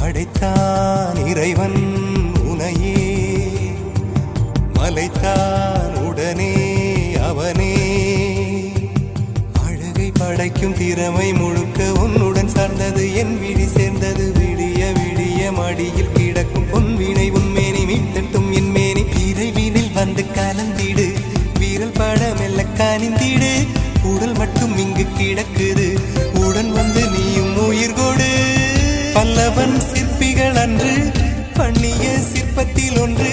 படைத்தான் இறைவன் உனையே, மலைத்தான் உடனே அவனே. அழகை படைக்கும் திறமை முழுக்க உன்னுடன் சார்ந்தது, என் விழி சேர்ந்தது. விடிய விடிய மடியில் கிடக்கும் பொன்வினை உன்மேனி மீட்டட்டும் என் மேனி. விரைவினில் வந்து கலந்திடு, வீரல் பட மெல்ல காணிந்திடு. உடல் மட்டும் இங்கு கிடக்குது, உடன் வந்து நீயும் உயிர் கொடு. பல்லவன் சிற்பிகள் அன்று பண்ணிய சிற்பத்தில் ஒன்று